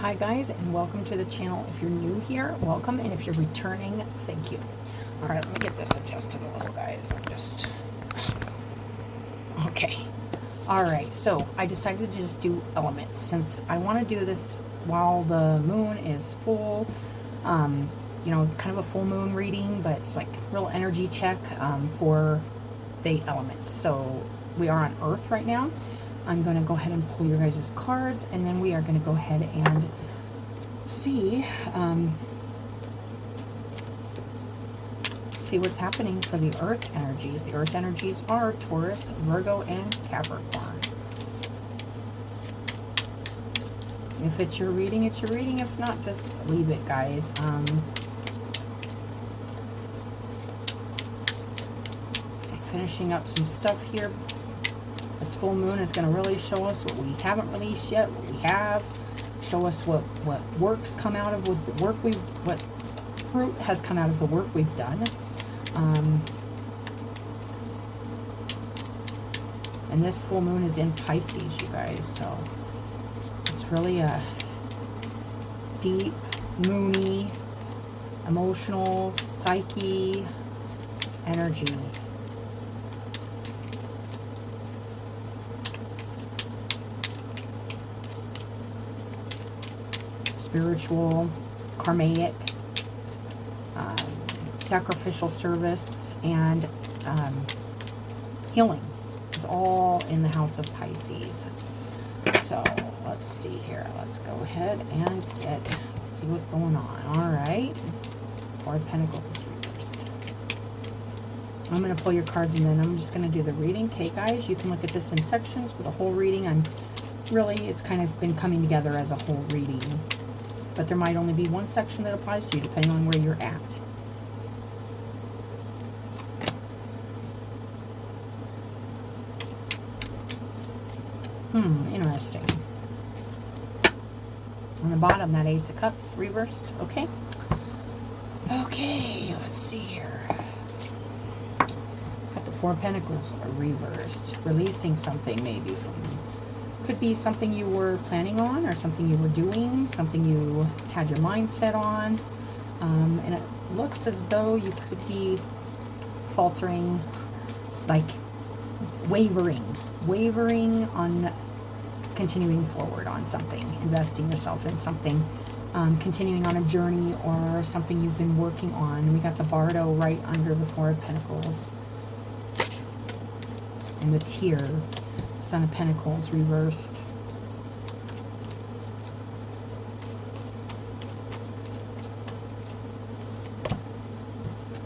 Hi guys, and welcome to the channel. If you're new here, welcome, and if you're returning, thank you. All right, let me get this adjusted a little, guys. Okay. All right, so I decided to just do elements since I want to do this while the moon is full. Kind of a full moon reading, but it's like real energy check for the elements. So we are on Earth right now. I'm going to go ahead and pull your guys' cards, and then we are going to go ahead and see what's happening for the Earth energies. The Earth energies are Taurus, Virgo, and Capricorn. If it's your reading, it's your reading. If not, just leave it, guys. Finishing up some stuff here. This full moon is going to really show us what we haven't released yet, what we have. Show us what works come out of what fruit has come out of the work we've done. And this full moon is in Pisces, you guys. So it's really a deep, moony, emotional, psyche energy. Spiritual, karmic, sacrificial service, and healing is all in the house of Pisces. So let's see here. Let's go ahead and see what's going on. All right. Four of Pentacles reversed. I'm going to pull your cards and then I'm just going to do the reading. Okay, guys, you can look at this in sections with a whole reading. It's kind of been coming together as a whole reading. But there might only be one section that applies to you, depending on where you're at. Interesting. On the bottom, that Ace of Cups reversed. Okay. Okay, let's see here. Got the Four of Pentacles reversed. Releasing something maybe from... Could be something you were planning on or something you were doing, something you had your mind set on. And it looks as though you could be faltering, like wavering on continuing forward on something, investing yourself in something, continuing on a journey or something you've been working on. And we got the Bardo right under the Four of Pentacles. And the Tear. Son of Pentacles reversed.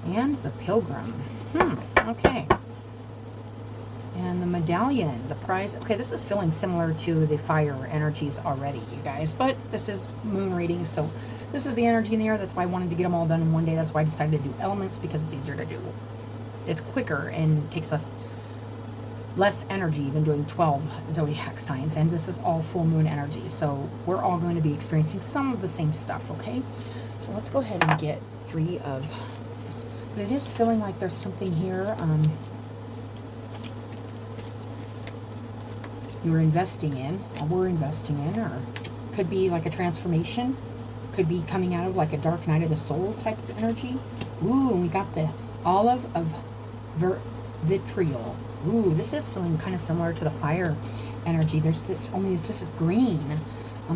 And the Pilgrim. Okay. And the Medallion, the prize. Okay, this is feeling similar to the fire energies already, you guys. But this is moon reading, so this is the energy in the air. That's why I wanted to get them all done in one day. That's why I decided to do elements, because it's easier to do. It's quicker and takes us less energy than doing 12 zodiac signs, and this is all full moon energy, so we're all going to be experiencing some of the same stuff. Okay, so let's go ahead and get three of this. But it is feeling like there's something here you're investing in, or we're investing in, or could be like a transformation, could be coming out of like a dark night of the soul type of energy. Ooh, and we got the Olive of Vitriol. Ooh, this is feeling kind of similar to the fire energy. There's this, only this is green.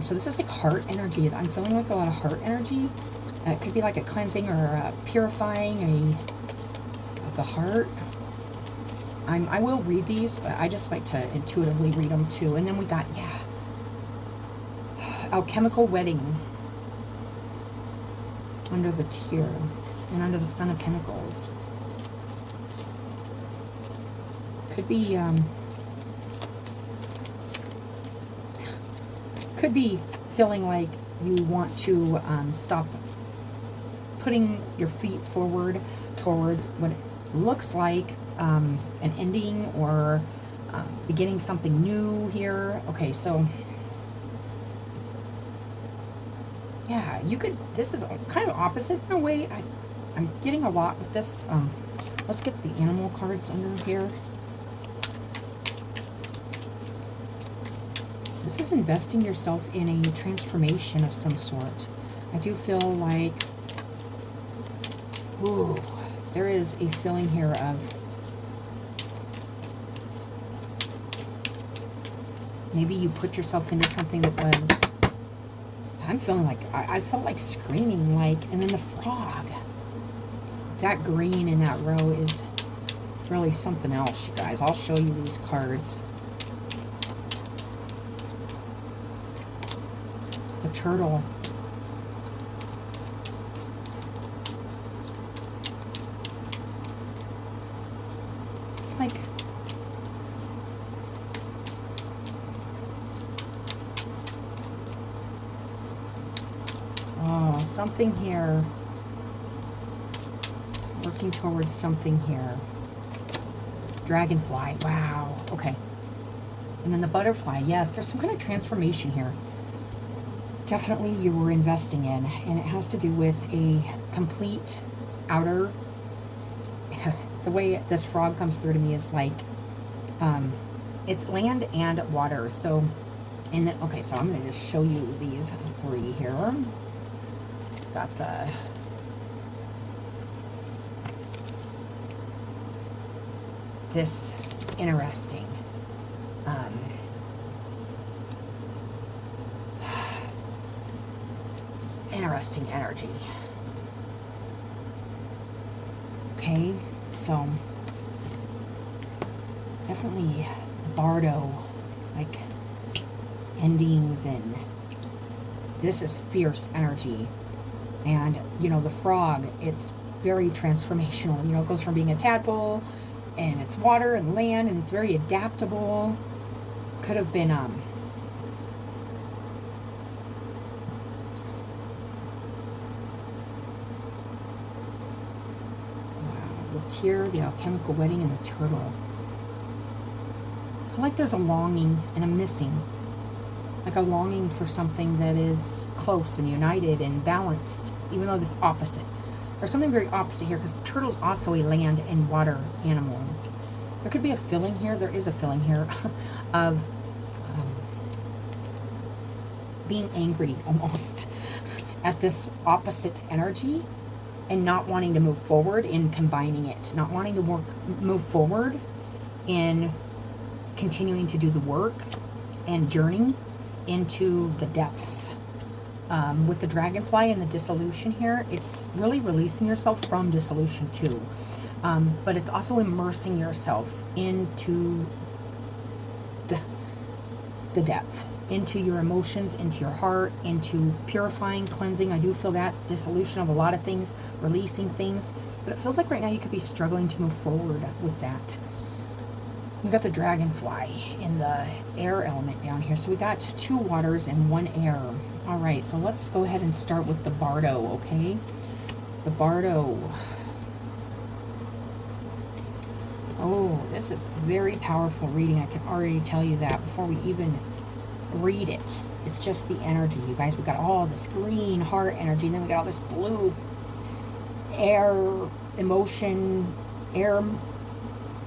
So this is like heart energy. I'm feeling like a lot of heart energy. It could be like a cleansing or a purifying of the heart. I will read these, but I just like to intuitively read them too. And then we got, Alchemical Wedding under the Tear and under the Son of Pentacles. Could be feeling like you want to stop putting your feet forward towards what it looks like an ending or beginning something new here. Okay, so yeah, you could, this is kind of opposite in a way. I'm getting a lot with this. Let's get the animal cards under here. This is investing yourself in a transformation of some sort. I do feel like, ooh, there is a feeling here of maybe you put yourself into something that was, I'm feeling like, I felt like screaming, like, and then the frog. That green in that row is really something else, you guys. I'll show you these cards. The turtle. It's like, oh, something here. Working towards something here. Dragonfly. Wow. Okay. And then the butterfly. Yes, there's some kind of transformation here. Definitely you were investing in. And it has to do with a complete outer... the way this frog comes through to me is like... it's land and water. So, okay, so I'm going to just show you these three here. Got the... this interesting interesting energy. Okay, so definitely Bardo. It's like endings, and this is fierce energy. And you know, the frog, it's very transformational. You know, it goes from being a tadpole, and it's water and land, and it's very adaptable. Could have been wow, the tear, the alchemical wedding, and the turtle. I feel like there's a longing and a missing, like a longing for something that is close and united and balanced, even though it's opposite. There's something very opposite here, because the turtle's also a land and water animal. There could be a feeling here, there is a feeling here, of being angry almost at this opposite energy, and not wanting to move forward in combining it, not wanting to move forward in continuing to do the work and journey into the depths. With the dragonfly and the dissolution here, it's really releasing yourself from dissolution too. But it's also immersing yourself into the depth, into your emotions, into your heart, into purifying, cleansing. I do feel that's dissolution of a lot of things, releasing things. But it feels like right now you could be struggling to move forward with that. We got the dragonfly in the air element down here. So we got 2 waters and 1 air. All right, so let's go ahead and start with the Bardo, okay? The Bardo. Oh, this is very powerful reading. I can already tell you that before we even read it. It's just the energy, you guys. We got all this green heart energy, and then we got all this blue air emotion, air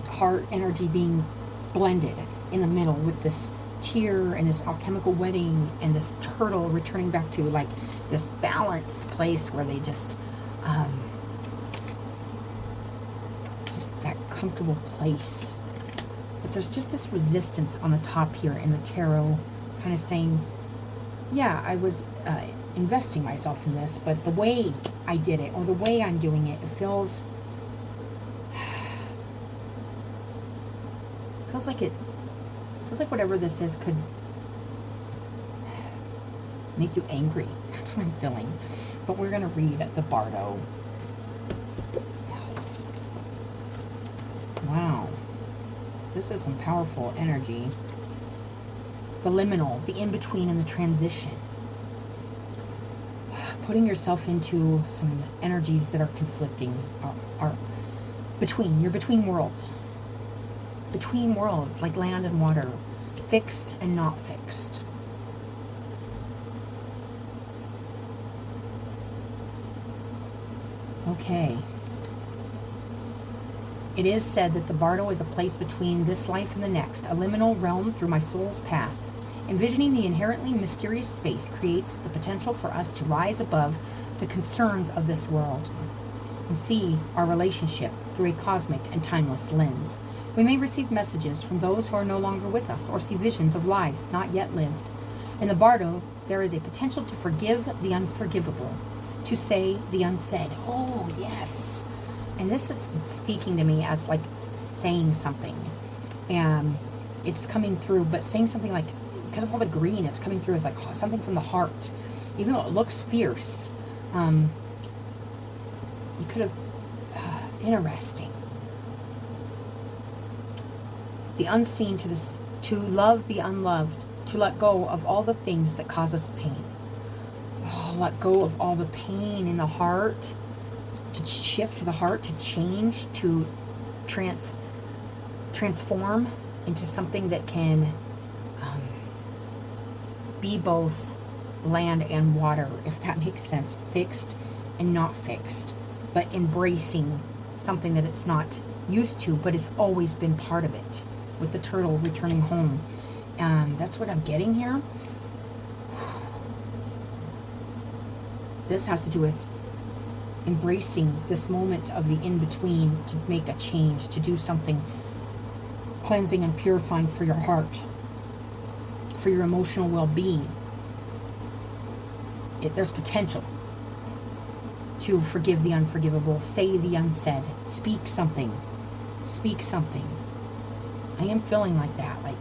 heart energy being blended in the middle with this tear and this alchemical wedding and this turtle returning back to like this balanced place where they just it's just that comfortable place. But there's just this resistance on the top here in the tarot, kind of saying, yeah, I was investing myself in this, but the way I did it, or the way I'm doing it, it feels like whatever this is could make you angry. That's what I'm feeling. But we're gonna read the Bardo. Wow, this is some powerful energy. The liminal, the in-between, and the transition. Putting yourself into some energies that are conflicting, are between. You're between worlds. Between worlds, like land and water. Fixed and not fixed. Okay. It is said that the Bardo is a place between this life and the next, a liminal realm through my soul's past. Envisioning the inherently mysterious space creates the potential for us to rise above the concerns of this world and see our relationship through a cosmic and timeless lens. We may receive messages from those who are no longer with us or see visions of lives not yet lived. In the Bardo, there is a potential to forgive the unforgivable, to say the unsaid. Oh, yes. And this is speaking to me as like saying something. And it's coming through, but saying something like, because of all the green, it's coming through as like something from the heart. Even though it looks fierce. You could have, interesting. The unseen to love the unloved, to let go of all the things that cause us pain. Oh, let go of all the pain in the heart, to shift the heart, to change, to transform into something that can be both land and water, if that makes sense. Fixed and not fixed, but embracing something that it's not used to, but has always been part of it, with the turtle returning home. That's what I'm getting here. This has to do with embracing this moment of the in-between to make a change, to do something cleansing and purifying for your heart, for your emotional well-being. There's potential to forgive the unforgivable, say the unsaid, speak something. Speak something. I am feeling like that, like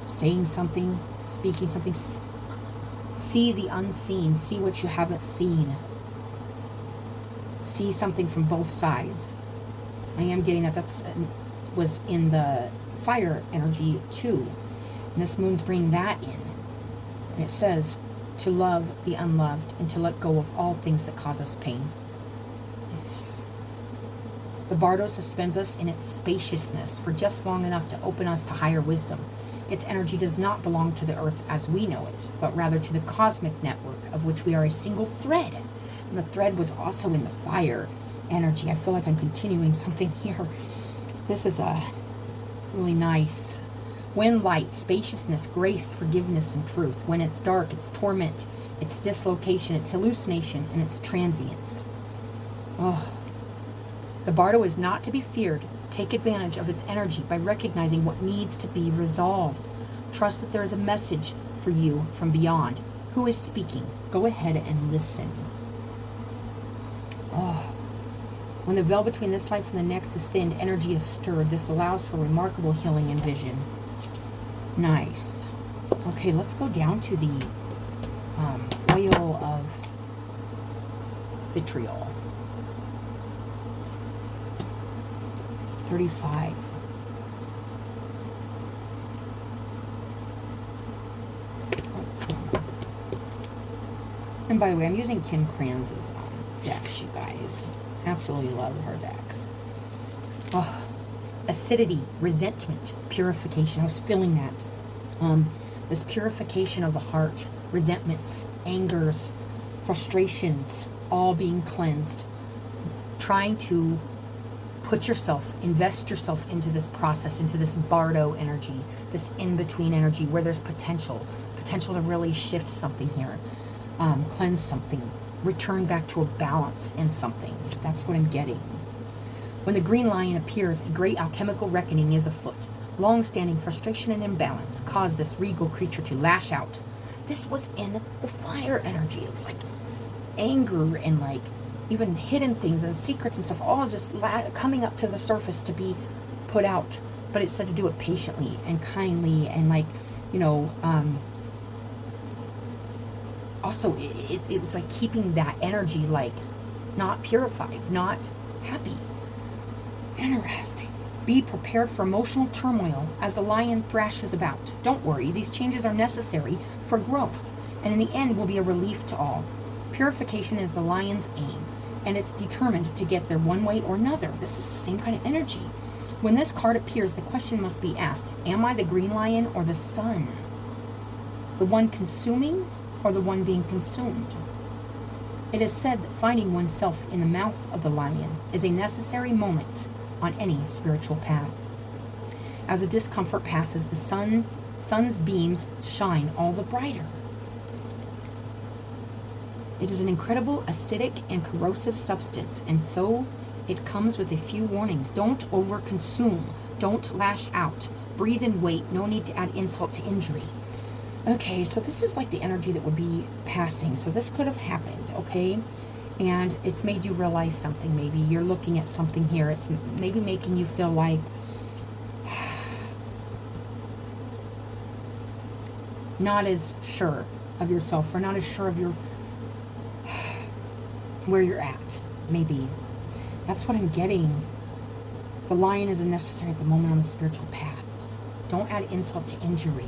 saying something, speaking something. See the unseen, see what you haven't seen. See something from both sides. I am getting that was in the fire energy too. And this moon's bringing that in. And it says to love the unloved and to let go of all things that cause us pain. The Bardo suspends us in its spaciousness for just long enough to open us to higher wisdom. Its energy does not belong to the earth as we know it, but rather to the cosmic network of which we are a single thread. And the thread was also in the fire energy. I feel like I'm continuing something here. This is really nice. When light, spaciousness, grace, forgiveness, and truth. When it's dark, it's torment, it's dislocation, it's hallucination, and it's transience. Oh. The Bardo is not to be feared. Take advantage of its energy by recognizing what needs to be resolved. Trust that there is a message for you from beyond. Who is speaking? Go ahead and listen. Oh. When the veil between this life and the next is thinned, energy is stirred. This allows for remarkable healing and vision. Nice. Okay, let's go down to the oil of vitriol. 35. And by the way, I'm using Kim Kranz's decks, you guys. Absolutely love her decks. Oh, acidity, resentment, purification. I was feeling that. This purification of the heart, resentments, angers, frustrations, all being cleansed. Trying to invest yourself into this process, into this Bardo energy, this in-between energy where there's potential to really shift something here, cleanse something, return back to a balance in something. That's what I'm getting. When the green lion appears, a great alchemical reckoning is afoot. Long-standing frustration and imbalance caused this regal creature to lash out. This was in the fire energy. It was like anger and like even hidden things and secrets and stuff, all just coming up to the surface to be put out. But it said to do it patiently and kindly and like, also it was like keeping that energy like not purified, not happy. Interesting. Be prepared for emotional turmoil as the lion thrashes about. Don't worry, these changes are necessary for growth, and in the end will be a relief to all. Purification is the lion's aim, and it's determined to get there one way or another. This is the same kind of energy. When this card appears, the question must be asked, am I the green lion or the sun? The one consuming or the one being consumed? It is said that finding oneself in the mouth of the lion is a necessary moment on any spiritual path. As the discomfort passes, the sun's beams shine all the brighter. It is an incredible acidic and corrosive substance, and so it comes with a few warnings. Don't overconsume. Don't lash out. Breathe and wait. No need to add insult to injury. Okay, so this is like the energy that would be passing. So this could have happened, okay? And it's made you realize something maybe. You're looking at something here. It's maybe making you feel like not as sure of yourself, or not as sure of your where you're at, maybe. That's what I'm getting. The lion isn't necessary at the moment on the spiritual path. Don't add insult to injury.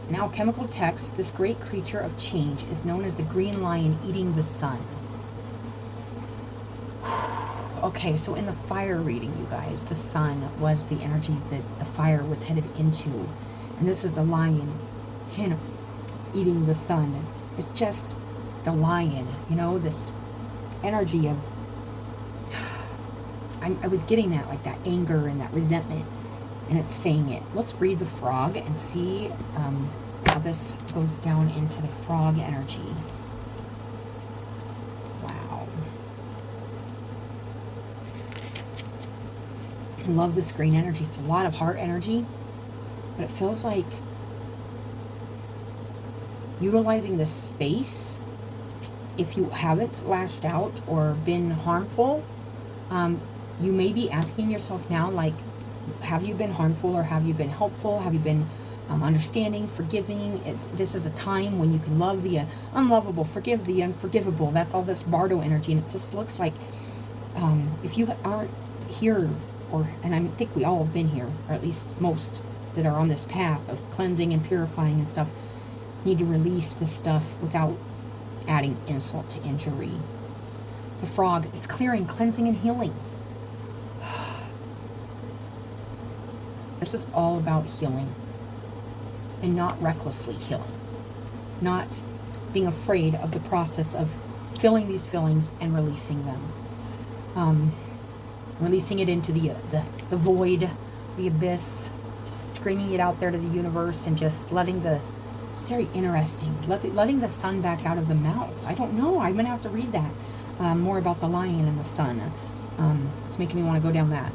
In alchemical texts, this great creature of change is known as the green lion eating the sun. Okay, so in the fire reading, you guys, the sun was the energy that the fire was headed into. And this is the lion, eating the sun. It's just the lion, this energy of... I was getting that, like that anger and that resentment. And it's saying it. Let's read the frog and see how this goes down into the frog energy. Wow. I love this green energy. It's a lot of heart energy, but it feels like utilizing this space, if you haven't lashed out or been harmful, you may be asking yourself now, like, have you been harmful or have you been helpful? Have you been understanding, forgiving? This is a time when you can love the unlovable, forgive the unforgivable. That's all this Bardo energy. And it just looks like if you aren't here, and I think we all have been here, or at least most that are on this path of cleansing and purifying and stuff, need to release this stuff without adding insult to injury. The frog, it's clearing, cleansing, and healing. This is all about healing, and not recklessly healing, not being afraid of the process of feeling these feelings and releasing them, releasing it into the void, the abyss, just screaming it out there to the universe, and just letting it's very interesting, letting the sun back out of the mouth. I don't know, I'm gonna have to read that more about the lion and the sun. It's making me want to go down that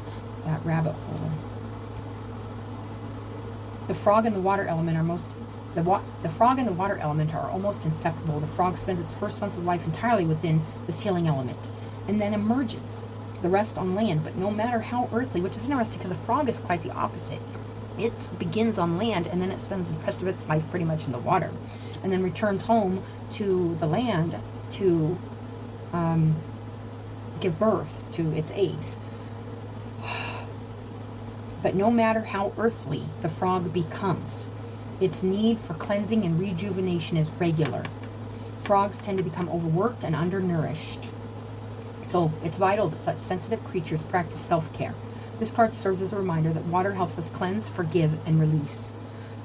rabbit hole. The frog and the water element are the frog and the water element are almost inseparable. The frog spends its first months of life entirely within this healing element, and then emerges the rest on land. But no matter how earthly, which is interesting because the frog is quite the opposite. It begins on land, and then it spends the rest of its life pretty much in the water, and then returns home to the land to give birth to its eggs. But no matter how earthly the frog becomes, its need for cleansing and rejuvenation is regular. Frogs tend to become overworked and undernourished. So it's vital that such sensitive creatures practice self-care. This card serves as a reminder that water helps us cleanse, forgive, and release.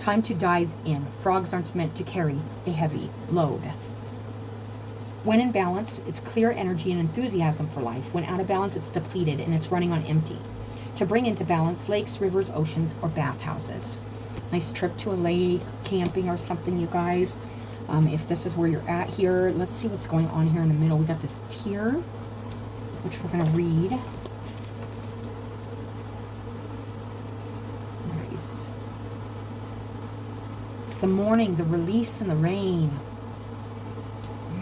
Time to dive in. Frogs aren't meant to carry a heavy load. When in balance, it's clear energy and enthusiasm for life. When out of balance, it's depleted and it's running on empty. To bring into balance lakes, rivers, oceans, or bathhouses. Nice trip to a lake, camping or something, you guys. If this is where you're at here, let's see what's going on here in the middle. We got this tear, which we're going to read. Nice. It's the morning, the release and the rain.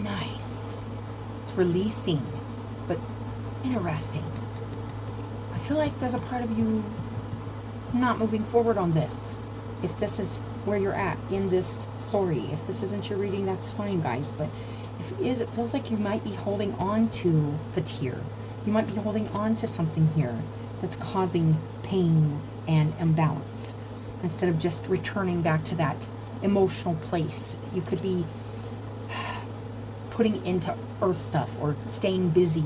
Nice. It's releasing, but interesting. I feel like there's a part of you not moving forward on this. If this is where you're at in this story, if this isn't your reading, that's fine, guys. But if it is, it feels like you might be holding on to the tear. You might be holding on to something here that's causing pain and imbalance. Instead of just returning back to that emotional place, you could be putting into earth stuff or staying busy,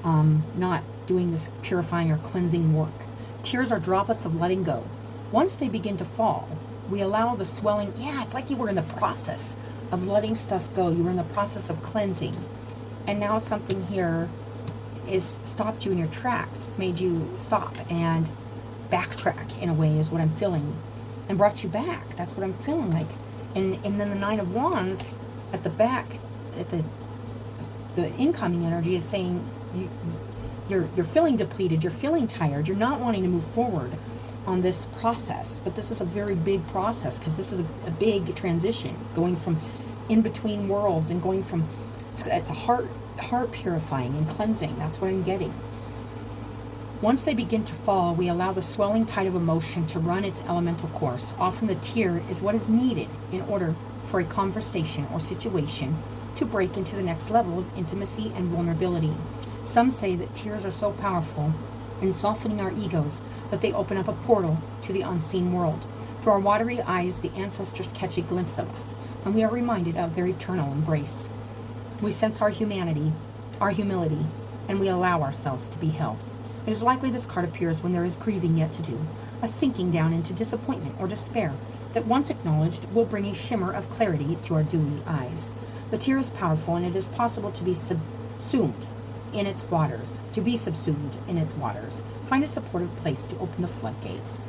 not doing this purifying or cleansing work. Tears are droplets of letting go. Once they begin to fall, we allow the swelling, it's like you were in the process of letting stuff go. You were in the process of cleansing. And now something here is stopped you in your tracks. It's made you stop and backtrack, in a way, is what I'm feeling. And brought you back. That's what I'm feeling like. And then the Nine of Wands at the back, at the incoming energy is saying you're feeling depleted, you're feeling tired, you're not wanting to move forward on this process. But this is a very big process, because this is a big transition, going from in between worlds and going from, it's a heart purifying and cleansing. That's what I'm getting. Once they begin to fall, we allow the swelling tide of emotion to run its elemental course. Often the tear is what is needed in order for a conversation or situation to break into the next level of intimacy and vulnerability. Some say that tears are so powerful in softening our egos that they open up a portal to the unseen world. Through our watery eyes, the ancestors catch a glimpse of us, and we are reminded of their eternal embrace. We sense our humanity, our humility, and we allow ourselves to be held. It is likely this card appears when there is grieving yet to do, a sinking down into disappointment or despair that, once acknowledged, will bring a shimmer of clarity to our dewy eyes. The tear is powerful, and it is possible to be subsumed in its waters. Find a supportive place to open the floodgates.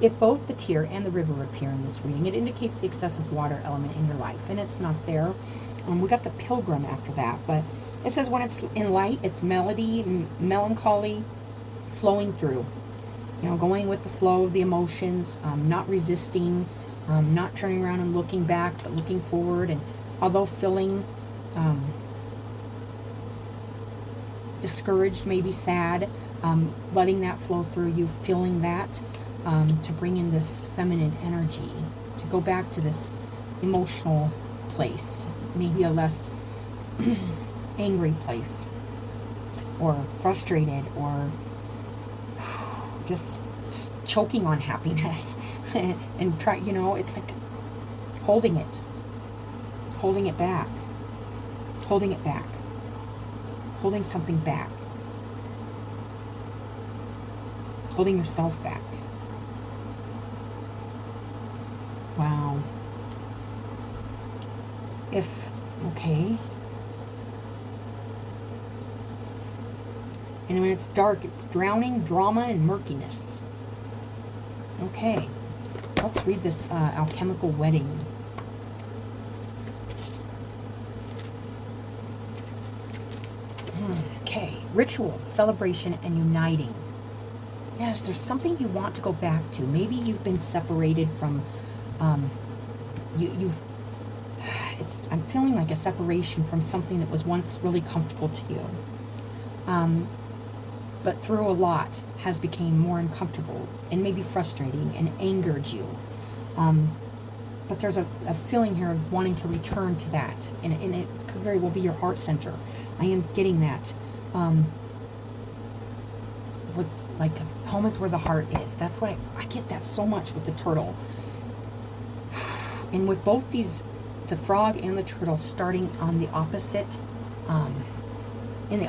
If both the tear and the river appear in this reading, it indicates the excessive water element in your life, and it's not there. We got the Pilgrim after that, but it says when it's in light, it's melody, melancholy, flowing through. Going with the flow of the emotions, not resisting, not turning around and looking back, but looking forward. And although feeling discouraged, maybe sad, letting that flow through you, feeling that, to bring in this feminine energy, to go back to this emotional place, maybe a less angry place, or frustrated, or just choking on happiness and try, it's like holding it back, holding something back, holding yourself back. Wow. Okay. And when it's dark, it's drowning, drama, and murkiness. Okay. Let's read this alchemical wedding. Okay. Ritual, celebration, and uniting. Yes, there's something you want to go back to. Maybe you've been separated from, I'm feeling like a separation from something that was once really comfortable to you. But through a lot has become more uncomfortable and maybe frustrating and angered you. But there's a feeling here of wanting to return to that. And it could very well be your heart center. I am getting that. What's like, home is where the heart is. That's what I get that so much with the turtle. And with both these, the frog and the turtle, starting on the opposite, in the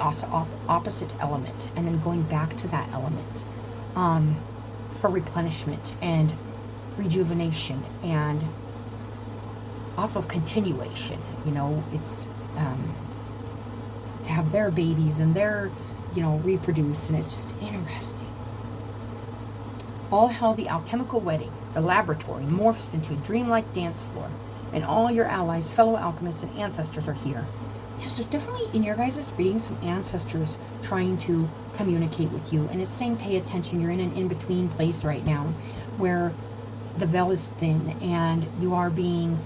opposite element, and then going back to that element for replenishment and rejuvenation, and also continuation. It's to have their babies and their, reproduce, and it's just interesting. All how the alchemical wedding, the laboratory, morphs into a dreamlike dance floor, and all your allies, fellow alchemists, and ancestors are here. Yes, there's definitely, in your guys' reading, some ancestors trying to communicate with you, and it's saying pay attention. You're in an in-between place right now where the veil is thin, and you are being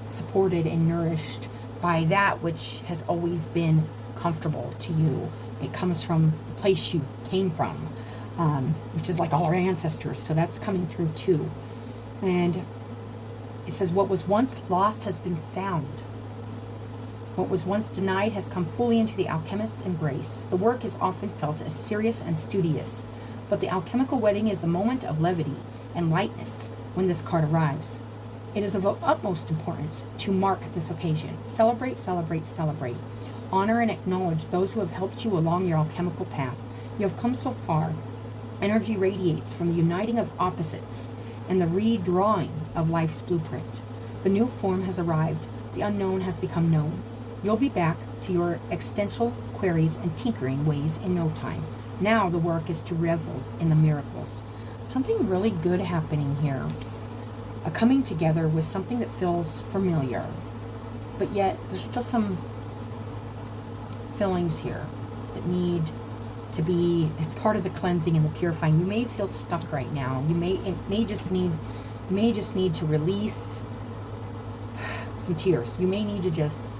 supported and nourished by that which has always been comfortable to you. It comes from the place you came from, which is like all our ancestors, so that's coming through too. And it says, what was once lost has been found. What was once denied has come fully into the alchemist's embrace. The work is often felt as serious and studious, but the alchemical wedding is the moment of levity and lightness when this card arrives. It is of utmost importance to mark this occasion. Celebrate, celebrate, celebrate. Honor and acknowledge those who have helped you along your alchemical path. You have come so far. Energy radiates from the uniting of opposites and the redrawing of life's blueprint. The new form has arrived. The unknown has become known. You'll be back to your existential queries and tinkering ways in no time. Now the work is to revel in the miracles. Something really good happening here. A coming together with something that feels familiar. But yet there's still some feelings here that need to be, it's part of the cleansing and the purifying. You may feel stuck right now. You may just need to release some tears. You may need to just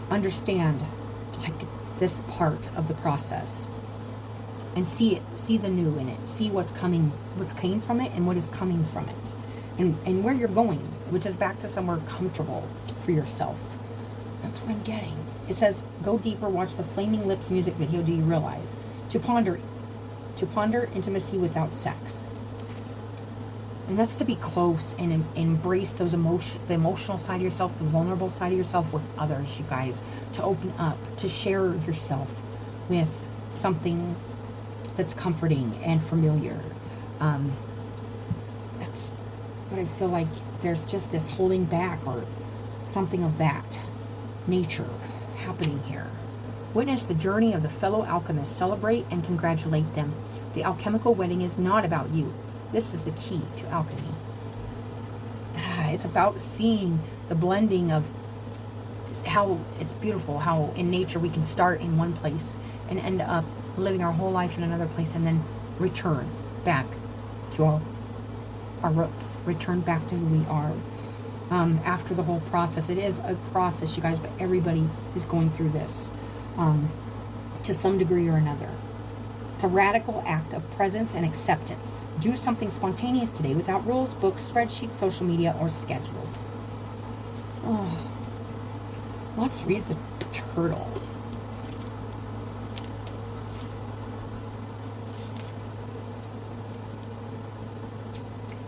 understand like this part of the process and see the new in it, see what's came from it and what is coming from it, and where you're going, which is back to somewhere comfortable for yourself. That's what I'm getting. It says, go deeper, watch the Flaming Lips music video. Do you realize? To ponder intimacy without sex. And that's to be close and embrace those the emotional side of yourself, the vulnerable side of yourself with others, you guys. To open up, to share yourself with something that's comforting and familiar. That's what I feel like there's just this holding back or something of that nature happening here. Witness the journey of the fellow alchemists. Celebrate and congratulate them. The alchemical wedding is not about you. This is the key to alchemy. It's about seeing the blending of how it's beautiful, how in nature we can start in one place and end up living our whole life in another place and then return back to our roots, return back to who we are. After the whole process. It is a process, you guys, but everybody is going through this to some degree or another. It's a radical act of presence and acceptance. Do something spontaneous today without rules, books, spreadsheets, social media, or schedules. Oh, let's read the turtle.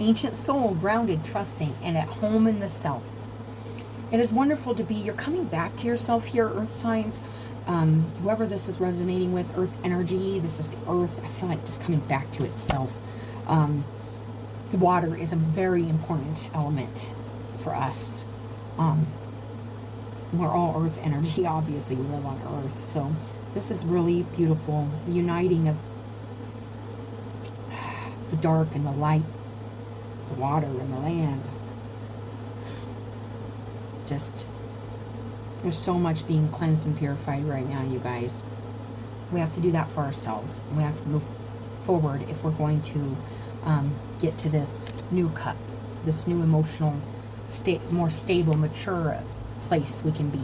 Ancient soul, grounded, trusting, and at home in the self. It is wonderful to be, you're coming back to yourself here, earth signs. Whoever this is resonating with, earth energy, this is the earth. I feel like just coming back to itself. The water is a very important element for us. We're all earth energy, obviously. We live on earth. So this is really beautiful. The uniting of the dark and the light, the water and the land. Just, there's so much being cleansed and purified right now, you guys. We have to do that for ourselves. We have to move forward if we're going to get to this new cup, this new emotional state, more stable, mature place we can be.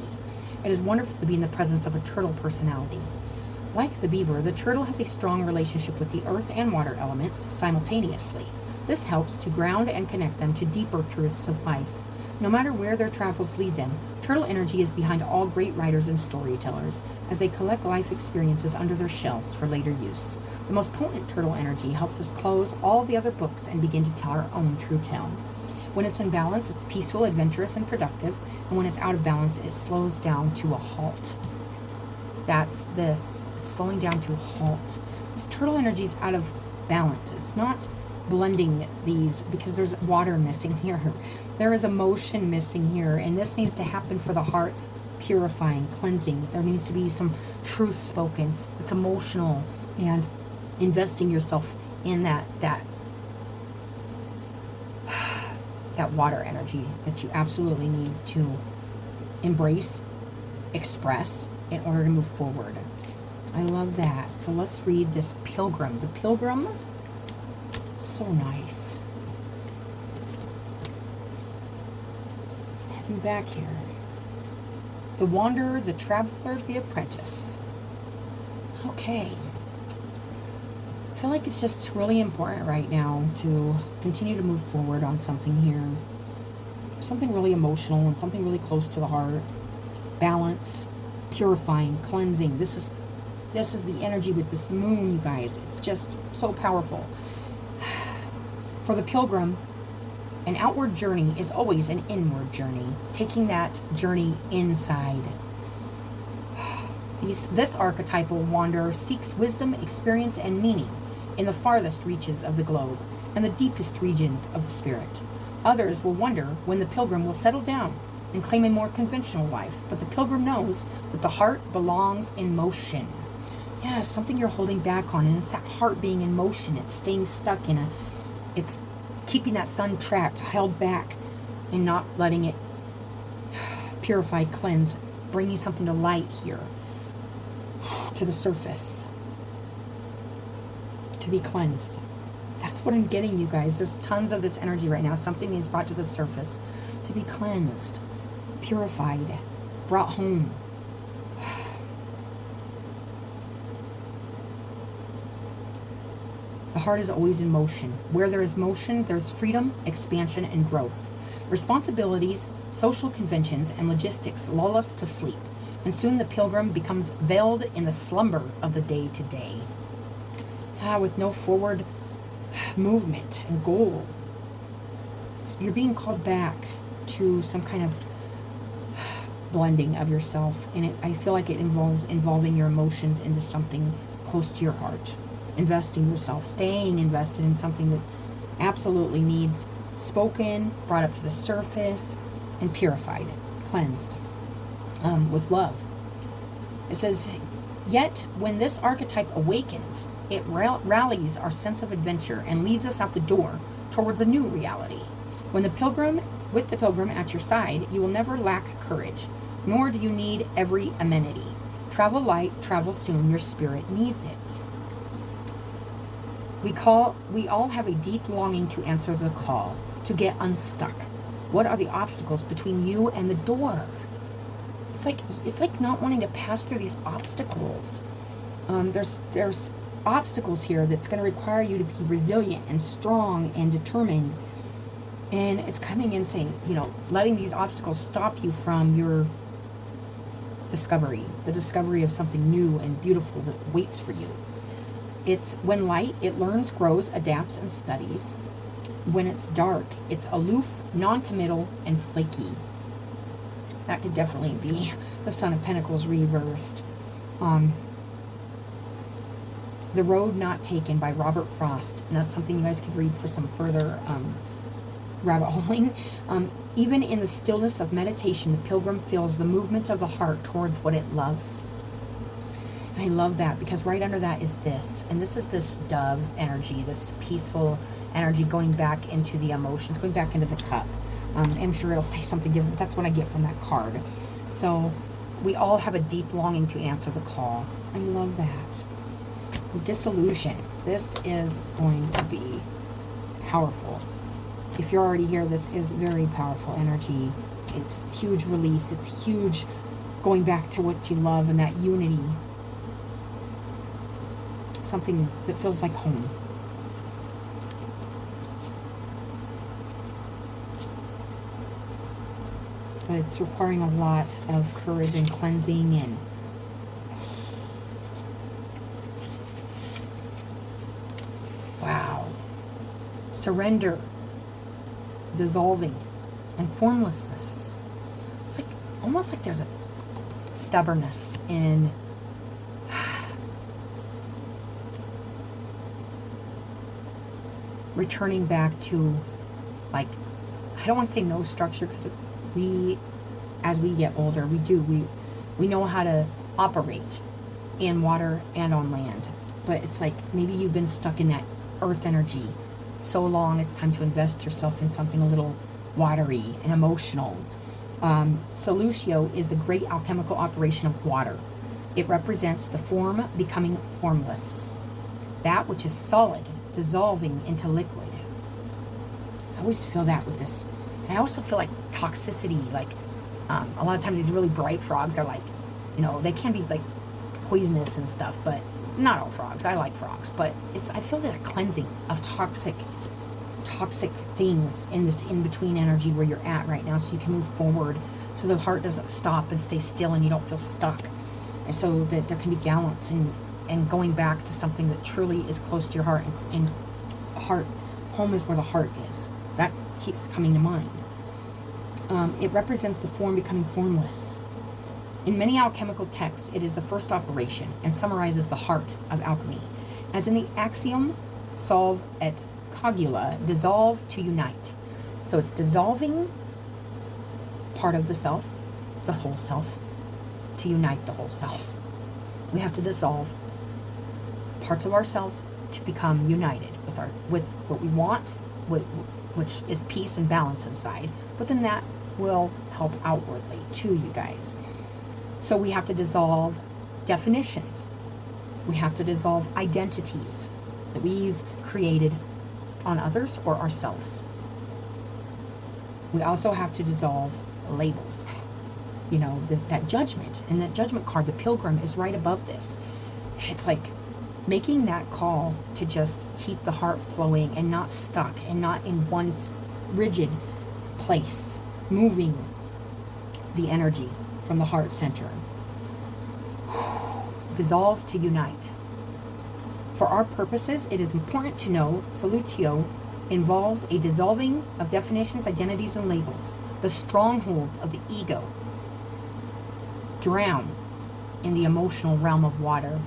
It is wonderful to be in the presence of a turtle personality. Like the beaver, the turtle has a strong relationship with the earth and water elements simultaneously. This helps to ground and connect them to deeper truths of life. No matter where their travels lead them, turtle energy is behind all great writers and storytellers as they collect life experiences under their shells for later use. The most potent turtle energy helps us close all the other books and begin to tell our own true tale. When it's in balance, it's peaceful, adventurous, and productive, and when it's out of balance, it slows down to a halt. That's this. It's slowing down to a halt. This turtle energy is out of balance. It's not blending these because there's water missing here. There is emotion missing here, and this needs to happen for the heart's purifying, cleansing. There needs to be some truth spoken that's emotional and investing yourself in that water energy that you absolutely need to embrace, express in order to move forward. I love that. So let's read this Pilgrim. The Pilgrim, so nice. Heading back here. The Wanderer, the Traveler, the Apprentice. Okay. I feel like it's just really important right now to continue to move forward on something here. Something really emotional and something really close to the heart. Balance, purifying, cleansing. This is the energy with this moon, you guys. It's just so powerful. For the Pilgrim, an outward journey is always an inward journey. Taking that journey inside. This archetypal wanderer seeks wisdom, experience, and meaning in the farthest reaches of the globe. and the deepest regions of the spirit. Others will wonder when the pilgrim will settle down and claim a more conventional life, but the pilgrim knows that the heart belongs in motion. Yeah, something you're holding back on, and it's that heart being in motion. It's staying stuck it's keeping that sun trapped, held back, and not letting it purify, cleanse, bringing something to light here, to the surface, to be cleansed. That's what I'm getting, you guys. There's tons of this energy right now. Something is brought to the surface to be cleansed, purified, brought home. The heart is always in motion. Where there is motion, there's freedom, expansion, and growth. Responsibilities, social conventions, and logistics lull us to sleep, and soon the pilgrim becomes veiled in the slumber of the day-to-day. With no forward movement and goal. You're being called back to some kind of blending of yourself, and I feel like it involves involving your emotions into something close to your heart. Investing yourself, staying invested in something that absolutely needs spoken, brought up to the surface, and purified, cleansed, with love. It says, yet when this archetype awakens, it rallies our sense of adventure and leads us out the door towards a new reality. With the pilgrim at your side, you will never lack courage, nor do you need every amenity. Travel light, travel soon, your spirit needs it. We all have a deep longing to answer the call, to get unstuck. What are the obstacles between you and the door? It's like not wanting to pass through these obstacles. There's obstacles here that's going to require you to be resilient and strong and determined. And it's coming in saying, letting these obstacles stop you from your discovery, the discovery of something new and beautiful that waits for you. It's when light, it learns, grows, adapts, and studies. When it's dark, it's aloof, non-committal, and flaky. That could definitely be the Son of Pentacles reversed. The Road Not Taken by Robert Frost. And that's something you guys could read for some further rabbit holing. Even in the stillness of meditation, the pilgrim feels the movement of the heart towards what it loves. And I love that, because right under that is this. And this is this dove energy, this peaceful energy going back into the emotions, going back into the cup. I'm sure it'll say something different. That's what I get from that card. So we all have a deep longing to answer the call. I love that. Disillusion. This is going to be powerful. If you're already here, this is very powerful energy. It's huge release. It's huge going back to what you love and that unity. Something that feels like home. But it's requiring a lot of courage and cleansing and wow. Surrender, dissolving, and formlessness. It's like almost like there's a stubbornness in returning back to, like, I don't want to say no structure, because as we get older, we know how to operate in water and on land. But it's like maybe you've been stuck in that earth energy so long, it's time to invest yourself in something a little watery and emotional. Solutio is the great alchemical operation of water. It represents the form becoming formless. That which is solid dissolving into liquid. I always feel that with this. And I also feel like toxicity, like a lot of times these really bright frogs are like, they can be like poisonous and stuff, but not all frogs. I like frogs, but I feel that a cleansing of toxic things in this in-between energy where you're at right now, so you can move forward, so the heart doesn't stop and stay still and you don't feel stuck, and so that there can be balance and going back to something that truly is close to your heart, and heart, home is where the heart is. That keeps coming to mind. It represents the form becoming formless. In many alchemical texts, it is the first operation and summarizes the heart of alchemy. As in the axiom, solve et cogula, dissolve to unite. So it's dissolving part of the self, the whole self, to unite the whole self. We have to dissolve parts of ourselves to become united with what we want, which is peace and balance inside. But then that will help outwardly too, you guys. So we have to dissolve definitions. We have to dissolve identities that we've created on others or ourselves. We also have to dissolve labels. You know, that judgment. And that judgment card, the pilgrim, is right above this. It's like making that call to just keep the heart flowing and not stuck and not in one rigid place, moving the energy from the heart center. Dissolve to unite. For our purposes, it is important to know Solutio involves a dissolving of definitions, identities, and labels, the strongholds of the ego. Drown in the emotional realm of water.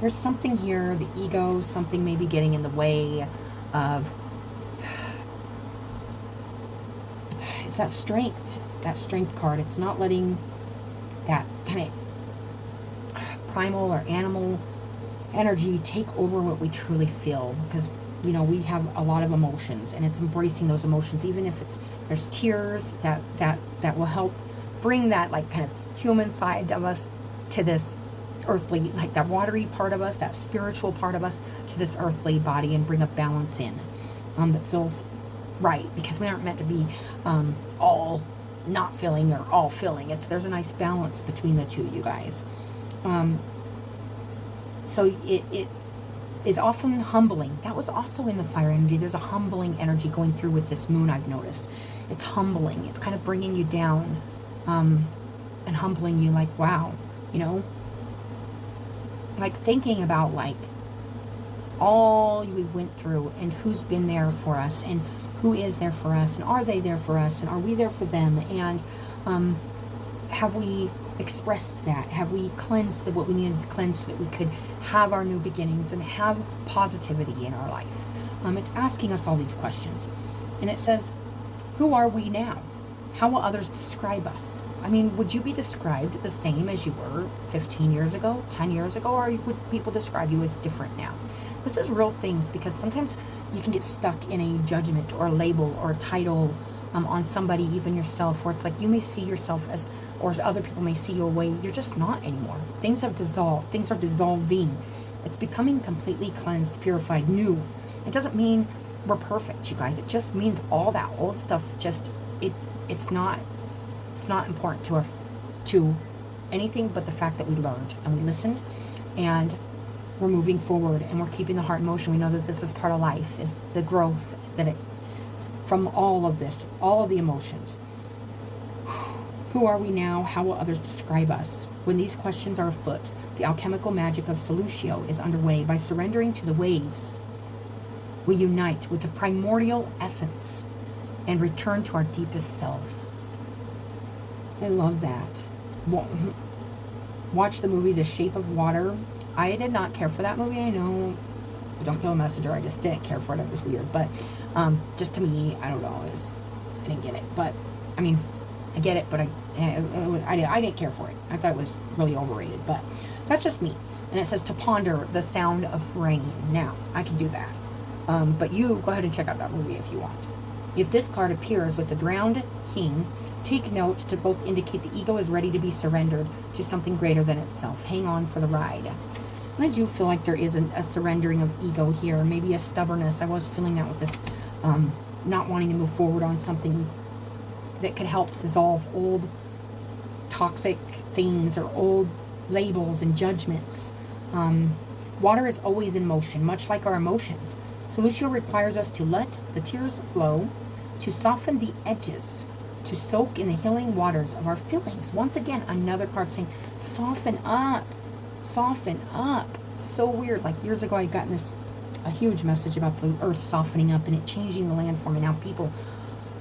There's something here, the ego, something maybe getting in the way of, it's that strength card. It's not letting that kind of primal or animal energy take over what we truly feel, because you know we have a lot of emotions, and it's embracing those emotions, even if there's tears that will help bring that like kind of human side of us to this earthly, like that watery part of us, that spiritual part of us, to this earthly body, and bring a balance in that feels right, because we aren't meant to be all not feeling or all feeling. There's a nice balance between the two, you guys. So it is often humbling. That was also in the fire energy. There's a humbling energy going through with this moon, I've noticed. It's humbling. It's kind of bringing you down and humbling you, like, wow, you know, like thinking about like all we've went through and who's been there for us and who is there for us, and are they there for us, and are we there for them, and have we expressed that? Have we cleansed what we needed to cleanse so that we could have our new beginnings and have positivity in our life? It's asking us all these questions. And it says, who are we now? How will others describe us? I mean, would you be described the same as you were 15 years ago, 10 years ago, or would people describe you as different now? This is real things, because sometimes you can get stuck in a judgment or a label or a title on somebody, even yourself, where it's like you may see yourself as, or other people may see you a way you're just not anymore. Things have dissolved. Things are dissolving. It's becoming completely cleansed, purified, new. It doesn't mean we're perfect, you guys. It just means all that old stuff just, it's not important to anything but the fact that we learned and we listened, and we're moving forward, and we're keeping the heart in motion. We know that this is part of life, is the growth that it, from all of this, all of the emotions. Who are we now? How will others describe us? When these questions are afoot, the alchemical magic of Solutio is underway. By surrendering to the waves, we unite with the primordial essence and return to our deepest selves. I love that. Watch the movie The Shape of Water. I did not care for that movie. I know, Don't Kill a Messenger. I just didn't care for it. It was weird. But just to me, I don't know. I didn't get it. But, I mean, I get it, but I didn't care for it. I thought it was really overrated. But that's just me. And it says to ponder the sound of rain. Now, I can do that. But you go ahead and check out that movie if you want. If this card appears with the drowned king, take note to both indicate the ego is ready to be surrendered to something greater than itself. Hang on for the ride. And I do feel like there is a surrendering of ego here, maybe a stubbornness. I was feeling that with this not wanting to move forward on something that could help dissolve old toxic things or old labels and judgments. Water is always in motion, much like our emotions. Solutio requires us to let the tears flow, to soften the edges, to soak in the healing waters of our feelings. Once again, another card saying, soften up, soften up. So weird. Like years ago, I'd gotten a huge message about the earth softening up and it changing the landform, and now people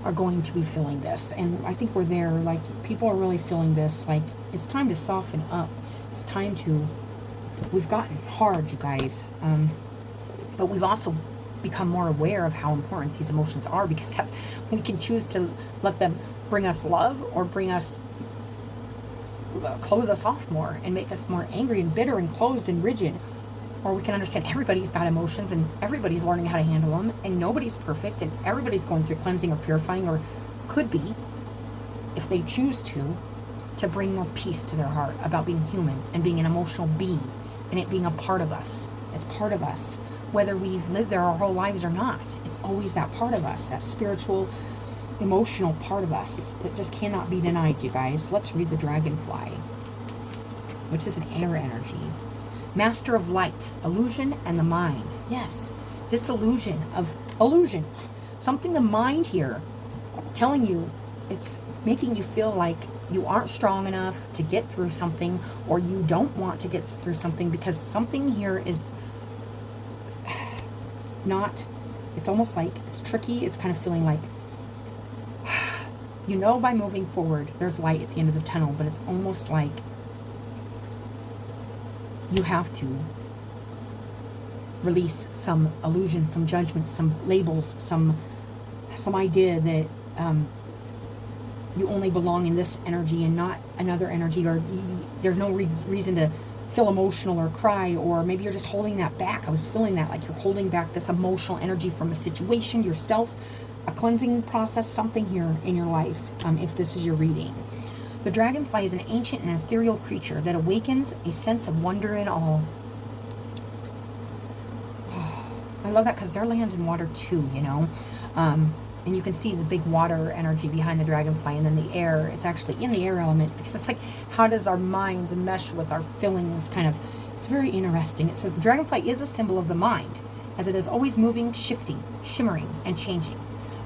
are going to be feeling this. And I think we're there. Like, people are really feeling this. Like, it's time to soften up. It's time to, we've gotten hard, you guys. But we've also become more aware of how important these emotions are, because that's, we can choose to let them bring us love or bring us, close us off more and make us more angry and bitter and closed and rigid. Or we can understand everybody's got emotions and everybody's learning how to handle them, and nobody's perfect, and everybody's going through cleansing or purifying, or could be, if they choose to bring more peace to their heart about being human and being an emotional being and it being a part of us. It's part of us, whether we've lived there our whole lives or not. It's always that part of us, that spiritual, emotional part of us that just cannot be denied, you guys. Let's read the dragonfly, which is an air energy. Master of light, illusion, and the mind. Yes, disillusion of illusion. Something the mind here telling you, it's making you feel like you aren't strong enough to get through something, or you don't want to get through something, because something here is not, it's almost like it's tricky. It's kind of feeling like, you know, by moving forward, there's light at the end of the tunnel, but it's almost like you have to release some illusions, some judgments, some labels, some idea that you only belong in this energy and not another energy, or there's no reason to feel emotional or cry, or maybe you're just holding that back. I was feeling that, like you're holding back this emotional energy from a situation, yourself, a cleansing process, something here in your life, if this is your reading. The dragonfly is an ancient and ethereal creature that awakens a sense of wonder in all. I love that, because they're land and water too, you know. And you can see the big water energy behind the dragonfly, and then the air. It's actually in the air element, because it's like, how does our minds mesh with our feelings? Kind of, it's very interesting. It says the dragonfly is a symbol of the mind, as it is always moving, shifting, shimmering, and changing.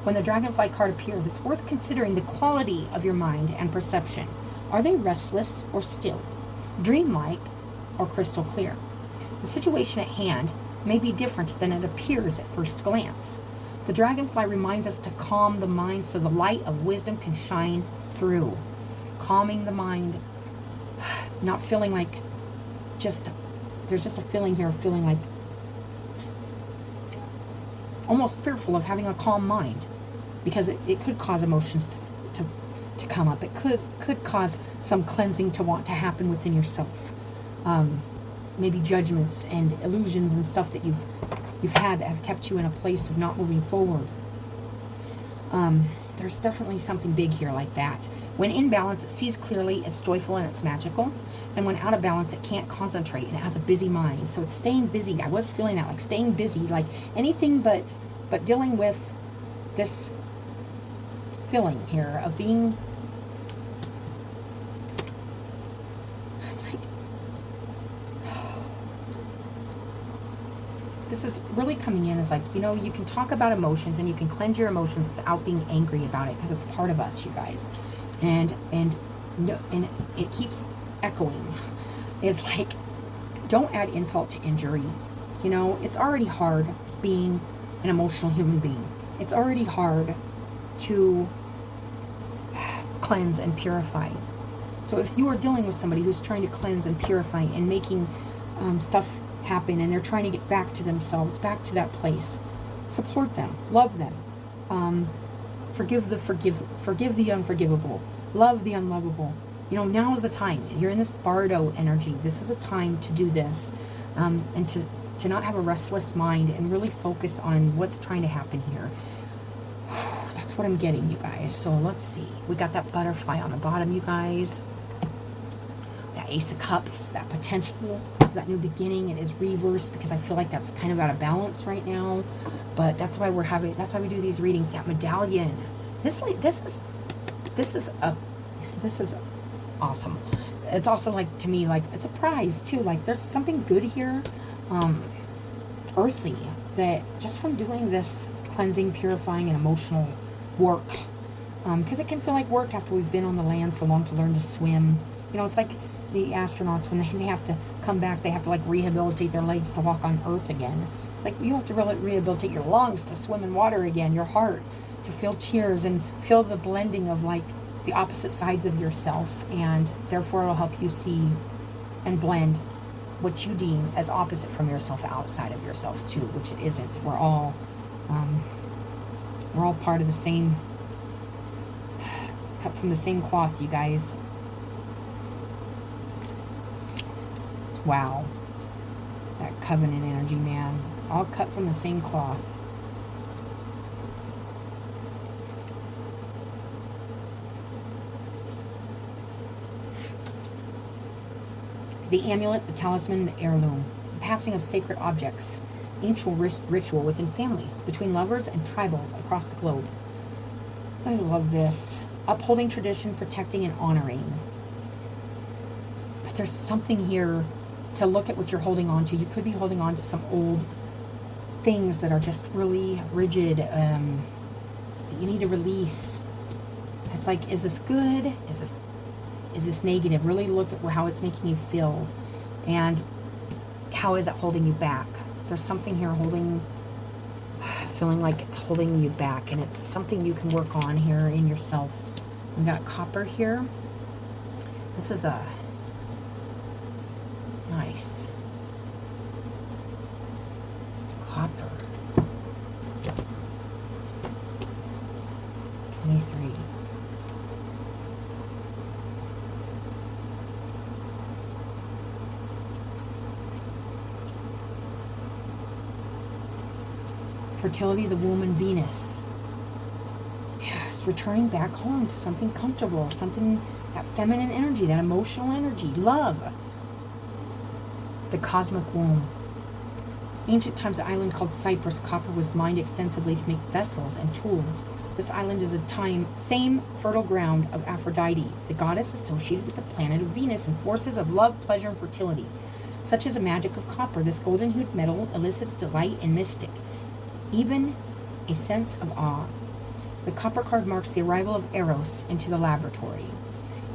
When the dragonfly card appears, it's worth considering the quality of your mind and perception. Are they restless or still, dreamlike or crystal clear? The situation at hand may be different than it appears at first glance. The dragonfly reminds us to calm the mind so the light of wisdom can shine through. Calming the mind, not feeling like there's just a feeling here of feeling like almost fearful of having a calm mind, because it could cause emotions to come up. It could cause some cleansing to want to happen within yourself. Maybe judgments and illusions and stuff that you've had that have kept you in a place of not moving forward. There's definitely something big here like that. When in balance, it sees clearly, it's joyful, and it's magical. And when out of balance, it can't concentrate, and it has a busy mind. So it's staying busy. I was feeling that, like staying busy, like anything but dealing with this feeling here of being, it's like, this is really coming in as like, you know, you can talk about emotions and you can cleanse your emotions without being angry about it, because it's part of us, you guys. And it keeps echoing. It's like, don't add insult to injury. You know, it's already hard being an emotional human being. It's already hard to cleanse and purify. So if you are dealing with somebody who's trying to cleanse and purify and making stuff happen, and they're trying to get back to themselves, back to that place, support them, love them, forgive the unforgivable, love the unlovable. You know, now is the time. You're in this Bardo energy. This is a time to do this, and to not have a restless mind and really focus on what's trying to happen here. That's what I'm getting, you guys. So let's see. We got that butterfly on the bottom, you guys. That Ace of Cups, that potential of that new beginning. It is reversed because I feel like that's kind of out of balance right now. But that's why we do these readings. That medallion. This is awesome. It's also like, to me, like it's a prize too. Like there's something good here, earthly, that just from doing this cleansing, purifying, and emotional work, because it can feel like work after we've been on the land so long to learn to swim. You know, it's like the astronauts when they have to come back, they have to like rehabilitate their legs to walk on Earth again. It's like you have to really rehabilitate your lungs to swim in water again, your heart to feel tears and feel the blending of like the opposite sides of yourself, and therefore it'll help you see and blend what you deem as opposite from yourself outside of yourself too, which it isn't. We're all part of the same, cut from the same cloth, you guys. Wow. That covenant energy, man. All cut from the same cloth. The amulet, the talisman, the heirloom. The passing of sacred objects. Ancient ritual within families, between lovers and tribals across the globe. I love this. Upholding tradition, protecting and honoring. But there's something here to look at what you're holding on to. You could be holding on to some old things that are just really rigid, that you need to release. It's like, is this good? Is this negative? Really look at how it's making you feel, and how is it holding you back? There's something here feeling like it's holding you back, and it's something you can work on here in yourself. We've got copper here. This is a nice copper. 23. Fertility, the womb, and Venus. Yes, returning back home to something comfortable, something, that feminine energy, that emotional energy, love. The cosmic womb. Ancient times, the island called Cyprus, copper was mined extensively to make vessels and tools. This island is same fertile ground of Aphrodite, the goddess associated with the planet of Venus and forces of love, pleasure, and fertility. Such is the magic of copper. This golden-hued metal elicits delight and mystic, even a sense of awe. The copper card marks the arrival of Eros into the laboratory.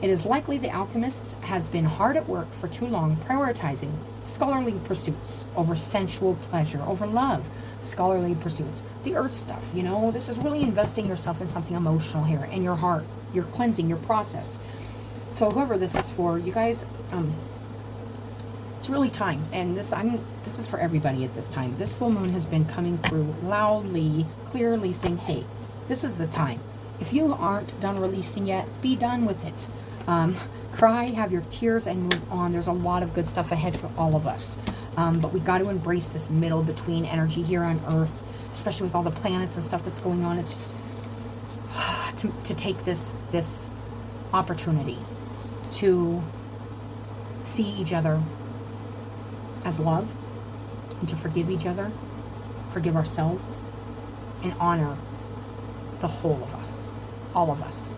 It is likely the alchemist has been hard at work for too long, prioritizing scholarly pursuits over sensual pleasure, over love, scholarly pursuits, the earth stuff, this is really investing yourself in something emotional here, in your heart, your cleansing, your process. So whoever this is for, you guys, it's really time, and this is for everybody at this time. This full moon has been coming through loudly, clearly saying, hey, this is the time. If you aren't done releasing yet, be done with it. Cry, have your tears, and move on. There's a lot of good stuff ahead for all of us. But we got to embrace this middle between energy here on Earth, especially with all the planets and stuff that's going on. It's just to take this opportunity to see each other as love, and to forgive each other, forgive ourselves, and honor the whole of us, all of us,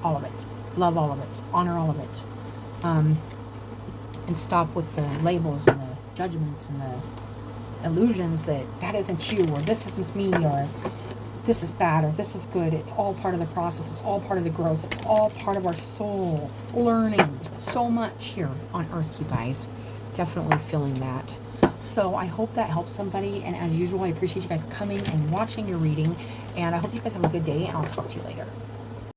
all of it, love all of it, honor all of it, and stop with the labels and the judgments and the illusions that isn't you, or this isn't me, or this is bad, or this is good. It's all part of the process. It's all part of the growth. It's all part of our soul learning so much here on Earth, you guys. Definitely feeling that. So I hope that helps somebody, and as usual, I appreciate you guys coming and watching your reading, and I hope you guys have a good day, and I'll talk to you later.